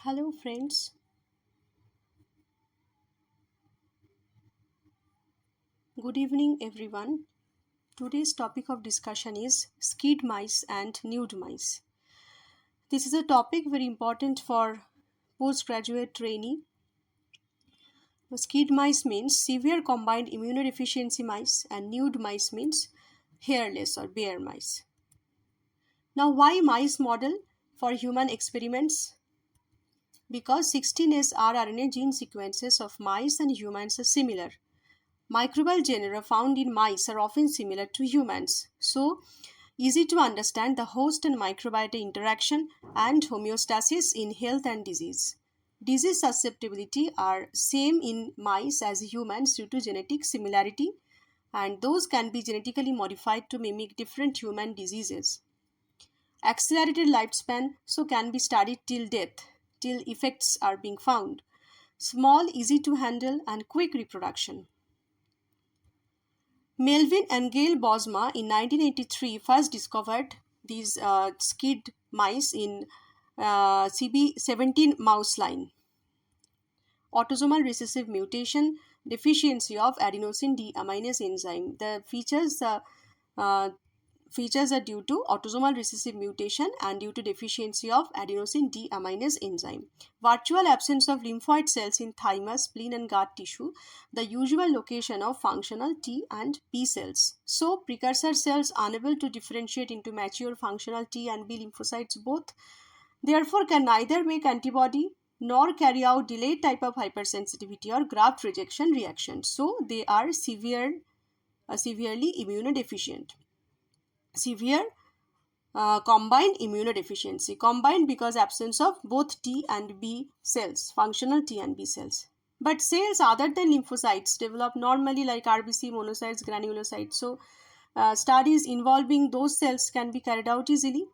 Hello, friends. Good evening, everyone. Today's topic of discussion is Scid mice and Nude mice. This is a topic very important for postgraduate trainee. Scid mice means severe combined immunodeficiency mice, and nude mice means hairless or bare mice. Now, why mice model for human experiments? Because 16S rRNA gene sequences of mice and humans are similar. Microbial genera found in mice are often similar to humans, so easy to understand the host and microbiota interaction and homeostasis in health and disease. Disease susceptibility are same in mice as humans due to genetic similarity, and those can be genetically modified to mimic different human diseases. Accelerated lifespan so can be studied till death, till effects are being found. Small, easy to handle, and quick reproduction. Melvin and Gail Bosma in 1983 first discovered these Scid mice in CB17 mouse line. Autosomal recessive mutation, deficiency of adenosine deaminase enzyme. The uh, features are due to autosomal recessive mutation and due to deficiency of adenosine deaminase enzyme. Virtual absence of lymphoid cells in thymus, spleen and gut tissue, the usual location of functional T and B cells. So, precursor cells unable to differentiate into mature functional T and B lymphocytes both, therefore can neither make antibody nor carry out delayed type of hypersensitivity or graft rejection reaction. So, they are severely immunodeficient. Severe combined immunodeficiency, combined because absence of both T and B cells, functional T and B cells. But cells other than lymphocytes develop normally like RBC, monocytes, granulocytes. So studies involving those cells can be carried out easily.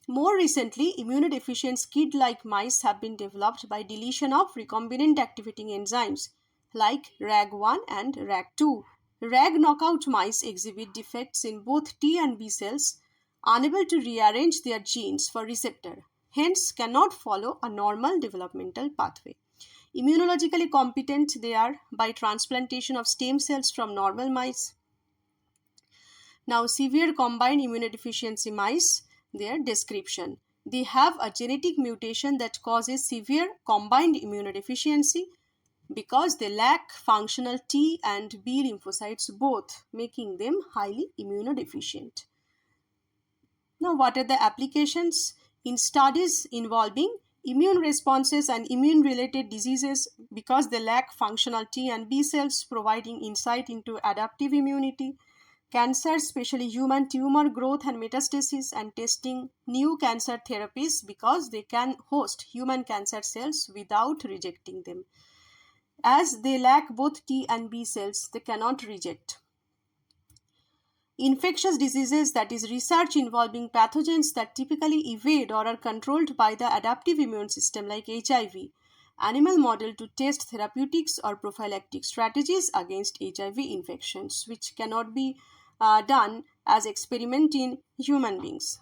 More recently, immunodeficient Scid-like mice have been developed by deletion of recombinant activating enzymes like RAG1 and RAG2. RAG knockout mice exhibit defects in both T and B cells, unable to rearrange their genes for receptor, hence cannot follow a normal developmental pathway. Immunologically competent they are by transplantation of stem cells from normal mice. Now, severe combined immunodeficiency mice, their description. They have a genetic mutation that causes severe combined immunodeficiency because they lack functional T and B lymphocytes both, making them highly immunodeficient. Now, what are the applications? In studies involving immune responses and immune related diseases, because they lack functional T and B cells, providing insight into adaptive immunity, cancer, especially human tumor growth and metastasis, and testing new cancer therapies because they can host human cancer cells without rejecting them. As they lack both T and B cells, they cannot reject. Infectious diseases, that is research involving pathogens that typically evade or are controlled by the adaptive immune system like HIV. Animal model to test therapeutics or prophylactic strategies against HIV infections, which cannot be done as experiment in human beings.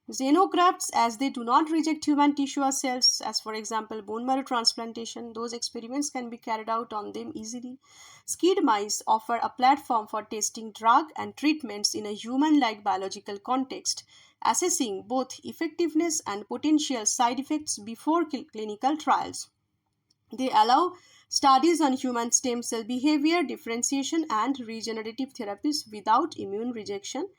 Xenografts, as they do not reject human tissue or cells, as for example bone marrow transplantation, those experiments can be carried out on them easily. Scid mice offer a platform for testing drug and treatments in a human-like biological context, assessing both effectiveness and potential side effects before clinical trials. They allow studies on human stem cell behavior, differentiation, and regenerative therapies without immune rejection,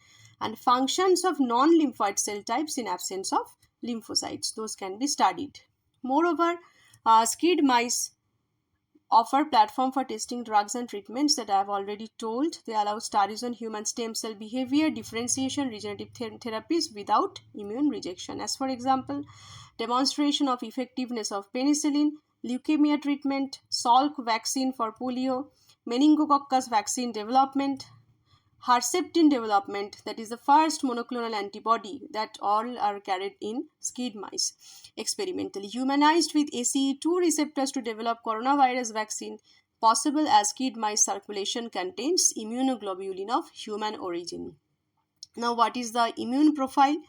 and functions of non-lymphoid cell types in absence of lymphocytes. Those can be studied. Moreover, Scid mice offer platform for testing drugs and treatments that I have already told. They allow studies on human stem cell behavior, differentiation, regenerative therapies without immune rejection. As for example, demonstration of effectiveness of penicillin, leukemia treatment, Salk vaccine for polio, meningococcus vaccine development, Herceptin development, that is the first monoclonal antibody, that all are carried in Scid mice. Experimentally humanized with ACE2 receptors to develop coronavirus vaccine, possible as Scid mice circulation contains immunoglobulin of human origin. Now, what is the immune profile?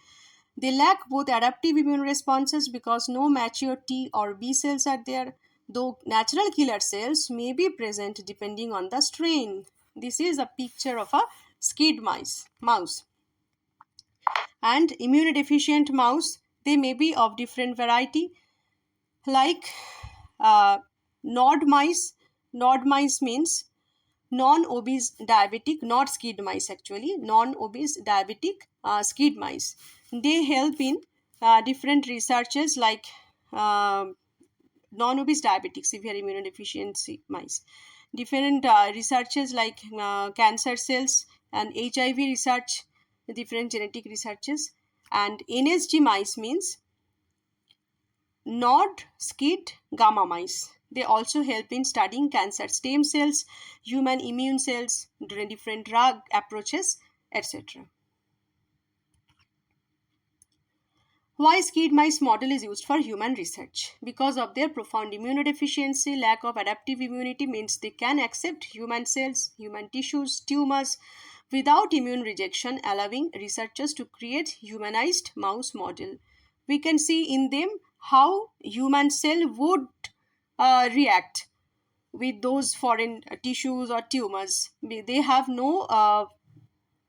They lack both adaptive immune responses because no mature T or B cells are there, though natural killer cells may be present depending on the strain. This is a picture of a Scid mouse. And immunodeficient mouse, they may be of different variety, like nod mice. Nod mice means non-obese diabetic, not Scid mice actually, non-obese diabetic Scid mice. They help in different researches like non-obese diabetic severe immunodeficiency mice. Different researches like cancer cells and HIV research, different genetic researches. And NSG mice means Nod, Scid, gamma mice. They also help in studying cancer stem cells, human immune cells, different drug approaches, etc. Why Scid mice model is used for human research? Because of their profound immunodeficiency, lack of adaptive immunity means they can accept human cells, human tissues, tumors without immune rejection, allowing researchers to create humanized mouse model. We can see in them how human cell would react with those foreign tissues or tumors. They have no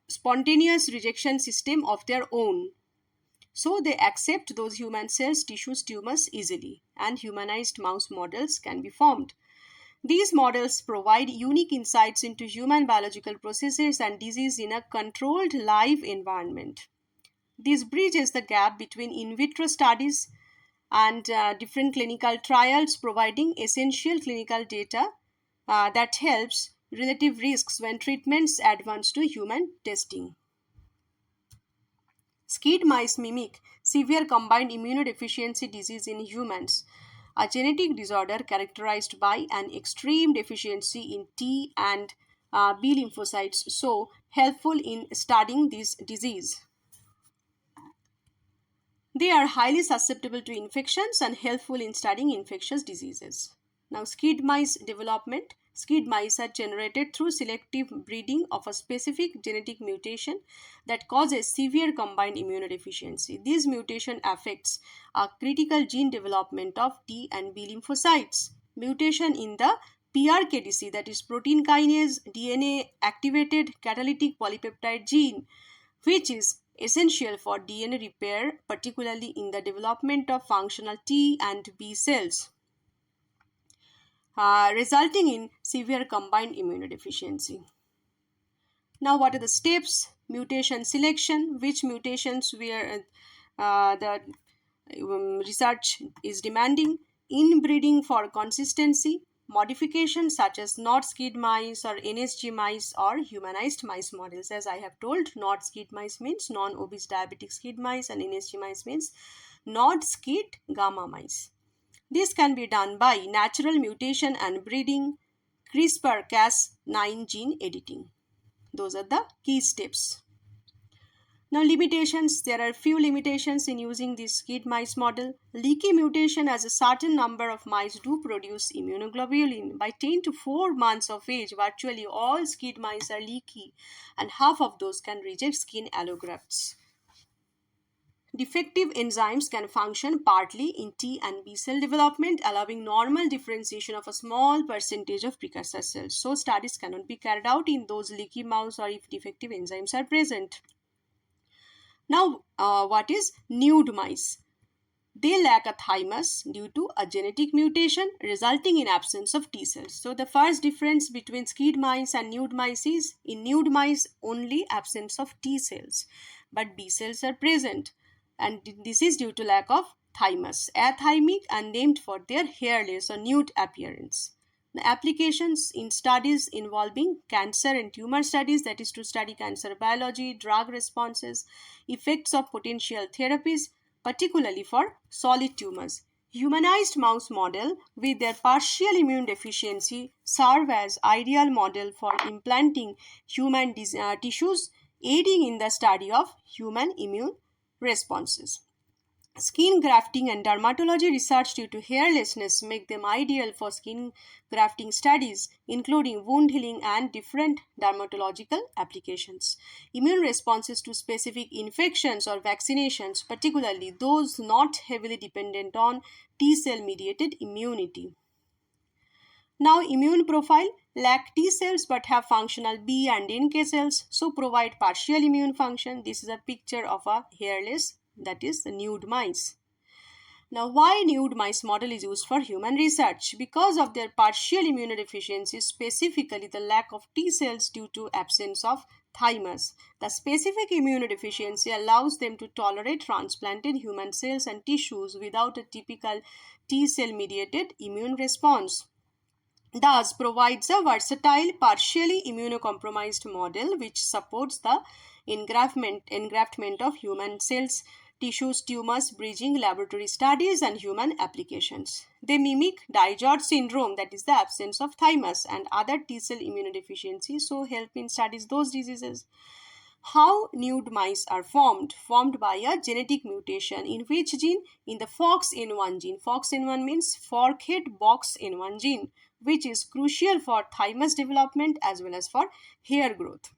spontaneous rejection system of their own. So they accept those human cells, tissues, tumors easily, and humanized mouse models can be formed. These models provide unique insights into human biological processes and disease in a controlled live environment. This bridges the gap between in vitro studies and different clinical trials, providing essential clinical data that helps relative risks when treatments advance to human testing. Scid mice mimic severe combined immunodeficiency disease in humans, a genetic disorder characterized by an extreme deficiency in T and B lymphocytes, so helpful in studying this disease. They are highly susceptible to infections and helpful in studying infectious diseases. Now, Scid mice development. Scid mice are generated through selective breeding of a specific genetic mutation that causes severe combined immunodeficiency. This mutation affects a critical gene development of T and B lymphocytes. Mutation in the PRKDC, that is protein kinase DNA activated catalytic polypeptide gene, which is essential for DNA repair, particularly in the development of functional T and B cells, resulting in severe combined immunodeficiency. Now, what are the steps? Mutation selection, which mutations where the research is demanding, inbreeding for consistency, modifications such as not Scid mice or NSG mice or humanized mice models. As I have told, not Scid mice means non-obese diabetic Scid mice and NSG mice means not Scid gamma mice. This can be done by natural mutation and breeding, CRISPR-Cas9 gene editing. Those are the key steps. Now, limitations. There are few limitations in using this Scid mice model. Leaky mutation, as a certain number of mice do produce immunoglobulin. By 10 to 4 months of age, virtually all Scid mice are leaky and half of those can reject skin allografts. Defective enzymes can function partly in T and B cell development, allowing normal differentiation of a small percentage of precursor cells. So, studies cannot be carried out in those leaky mouse or if defective enzymes are present. Now, what is nude mice? They lack a thymus due to a genetic mutation resulting in absence of T cells. So, the first difference between Scid mice and nude mice is in nude mice only absence of T cells, but B cells are present, and this is due to lack of thymus, athymic and named for their hairless or nude appearance. The applications in studies involving cancer and tumor studies, that is to study cancer biology, drug responses, effects of potential therapies, particularly for solid tumors. Humanized mouse model with their partial immune deficiency serve as ideal model for implanting human tissues, aiding in the study of human immune responses. Skin grafting and dermatology research due to hairlessness make them ideal for skin grafting studies, including wound healing and different dermatological applications. Immune responses to specific infections or vaccinations, particularly those not heavily dependent on T cell mediated immunity. Now, immune profile lack T cells but have functional B and NK cells, so provide partial immune function. This is a picture of a hairless, that is, the nude mice. Now, why nude mice model is used for human research? Because of their partial immunodeficiency, specifically the lack of T cells due to absence of thymus. The specific immunodeficiency allows them to tolerate transplanted human cells and tissues without a typical T cell mediated immune response. Thus, provides a versatile, partially immunocompromised model which supports the engraftment of human cells, tissues, tumors, bridging laboratory studies, and human applications. They mimic Dijot syndrome, that is the absence of thymus, and other T cell immunodeficiency, so help in studies those diseases. How nude mice are formed by a genetic mutation in which gene? In the FOXN1 gene. FOXN1 means forkhead box N1 gene, which is crucial for thymus development as well as for hair growth.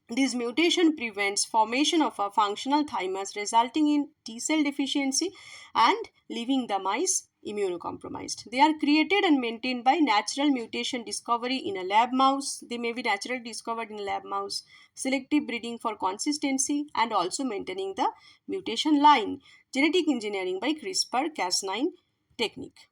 This mutation prevents formation of a functional thymus, resulting in T cell deficiency and leaving the mice immunocompromised. They are created and maintained by natural mutation discovery in a lab mouse. They may be naturally discovered in a lab mouse, selective breeding for consistency, and also maintaining the mutation line. Genetic engineering by CRISPR-Cas9 technique.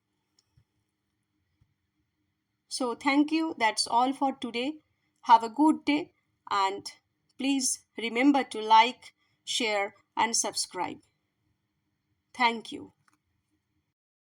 So, thank you. That's all for today. Have a good day, and please remember to like, share, and subscribe. Thank you.